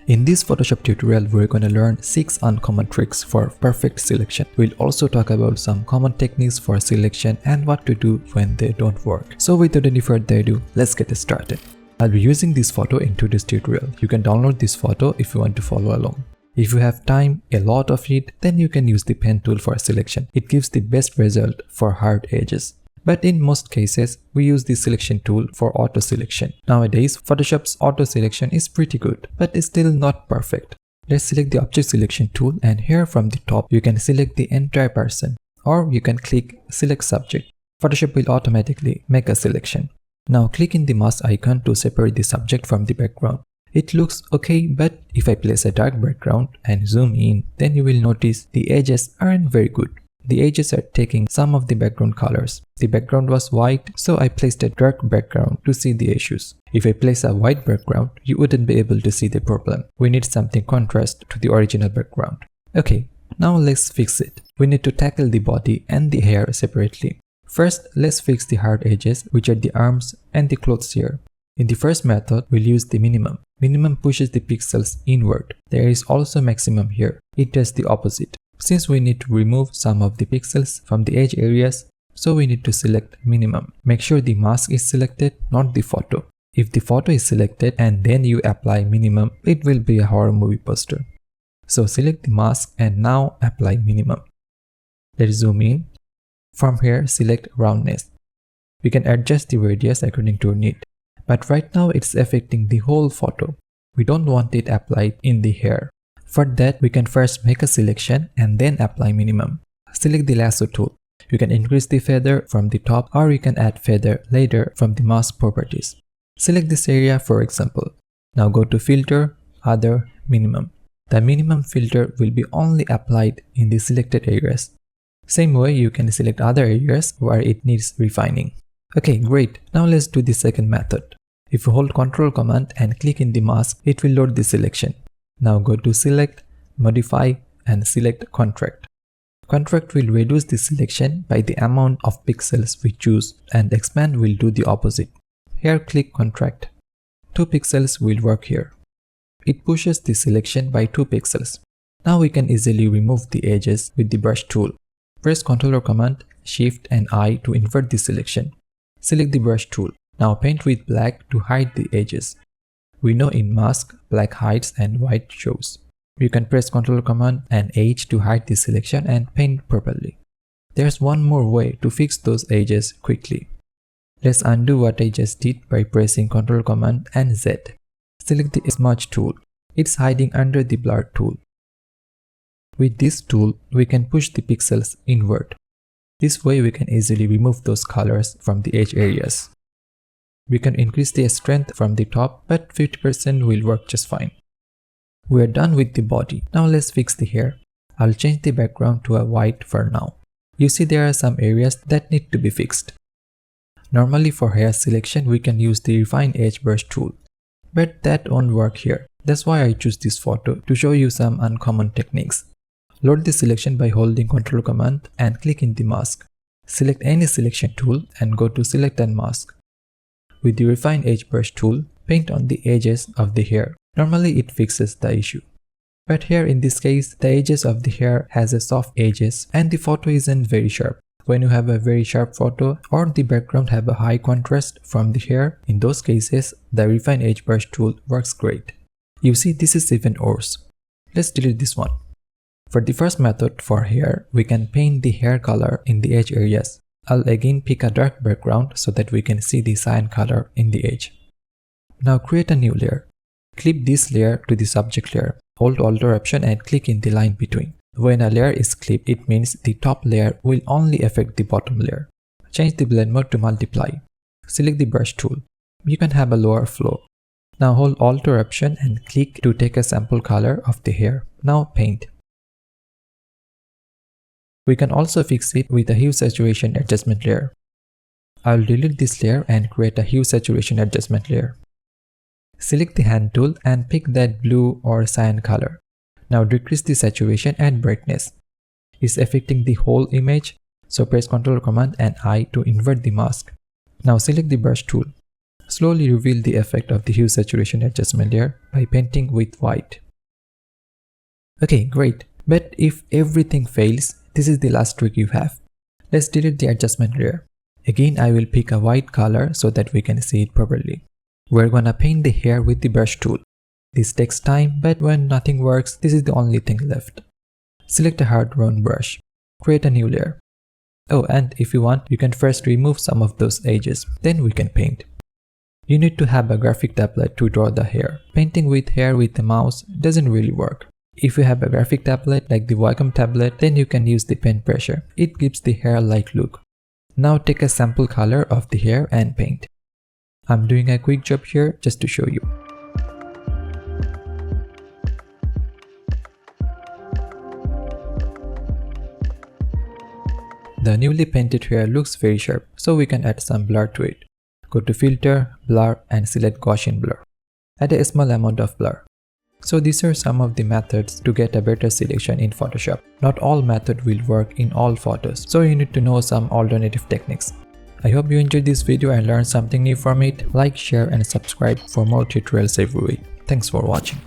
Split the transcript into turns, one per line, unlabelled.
In this Photoshop tutorial, we're going to learn 6 uncommon tricks for perfect selection. We'll also talk about some common techniques for selection and what to do when they don't work. So without any further ado, let's get started. I'll be using this photo in today's tutorial. You can download this photo if you want to follow along. If you have time, a lot of it, then you can use the pen tool for selection. It gives the best result for hard edges. But in most cases, we use the selection tool for auto selection. Nowadays, Photoshop's auto selection is pretty good, but it's still not perfect. Let's select the object selection tool, and here from the top, you can select the entire person, or you can click select subject. Photoshop will automatically make a selection. Now click in the mask icon to separate the subject from the background. It looks okay, but if I place a dark background and zoom in, then you will notice the edges aren't very good. The edges are taking some of the background colors. The background was white, so I placed a dark background to see the issues. If I place a white background, you wouldn't be able to see the problem. We need something contrast to the original background. Okay, now let's fix it. We need to tackle the body and the hair separately. First, let's fix the hard edges, which are the arms and the clothes here. In the first method, we'll use the minimum. Minimum pushes the pixels inward. There is also maximum here. It does the opposite. Since we need to remove some of the pixels from the edge areas, so we need to select minimum. Make sure the mask is selected, not the photo. If the photo is selected and then you apply minimum, it will be a horror movie poster. So select the mask and now apply minimum. Let's zoom in. From here, select roundness. We can adjust the radius according to your need. But right now it's affecting the whole photo. We don't want it applied in the hair. For that, we can first make a selection and then apply minimum. Select the lasso tool. You can increase the feather from the top, or you can add feather later from the mask properties. Select this area for example. Now go to filter, other, minimum. The minimum filter will be only applied in the selected areas. Same way you can select other areas where it needs refining. Okay, great. Now let's do the second method. If you hold Ctrl command and click in the mask, it will load the selection. Now go to select, modify and select contract. Contract will reduce the selection by the amount of pixels we choose, and expand will do the opposite. Here click contract. 2 pixels will work here. It pushes the selection by 2 pixels. Now we can easily remove the edges with the brush tool. Press Ctrl command, Shift and I to invert the selection. Select the brush tool. Now paint with black to hide the edges. We know in mask, black hides and white shows. You can press Ctrl command and H to hide the selection and paint properly. There's one more way to fix those edges quickly. Let's undo what I just did by pressing Ctrl command and Z. Select the smudge tool. It's hiding under the blur tool. With this tool, we can push the pixels inward. This way we can easily remove those colors from the edge areas. We can increase the strength from the top, but 50% will work just fine. We are done with the body. Now let's fix the hair. I'll change the background to a white for now. You see there are some areas that need to be fixed. Normally for hair selection, we can use the refine edge brush tool, but that won't work here. That's why I choose this photo to show you some uncommon techniques. Load the selection by holding Ctrl command and click in the mask. Select any selection tool and go to select and mask. With the refine edge brush tool, paint on the edges of the hair. Normally it fixes the issue. But here in this case, the edges of the hair has a soft edges and the photo isn't very sharp. When you have a very sharp photo or the background have a high contrast from the hair, in those cases, the refine edge brush tool works great. You see, this is even worse. Let's delete this one. For the first method for hair, we can paint the hair color in the edge areas. I'll again pick a dark background so that we can see the cyan color in the edge. Now create a new layer. Clip this layer to the subject layer. Hold Alt Option and click in the line between. When a layer is clipped, it means the top layer will only affect the bottom layer. Change the blend mode to multiply. Select the brush tool. You can have a lower flow. Now hold Alt Option and click to take a sample color of the hair. Now paint. We can also fix it with a hue saturation adjustment layer. I'll delete this layer and create a hue saturation adjustment layer. Select the hand tool and pick that blue or cyan color. Now decrease the saturation and brightness. It's affecting the whole image, so press Ctrl command and I to invert the mask. Now select the brush tool. Slowly reveal the effect of the hue saturation adjustment layer by painting with white. Okay, great. But if everything fails, this is the last trick you have. Let's delete the adjustment layer. Again, I will pick a white color so that we can see it properly. We're gonna paint the hair with the brush tool. This takes time, but when nothing works, this is the only thing left. Select a hard round brush. Create a new layer. Oh, and if you want, you can first remove some of those edges, then we can paint. You need to have a graphic tablet to draw the hair. Painting with hair with the mouse doesn't really work. If you have a graphic tablet like the Wacom tablet, then you can use the pen pressure. It gives the hair-like look. Now take a sample color of the hair and paint. I'm doing a quick job here just to show you. The newly painted hair looks very sharp, so we can add some blur to it. Go to Filter, Blur and select Gaussian Blur. Add a small amount of blur. So these are some of the methods to get a better selection in Photoshop. Not all method will work in all photos, so you need to know some alternative techniques. I hope you enjoyed this video and learned something new from it. Like, share and subscribe for more tutorials every week. Thanks for watching.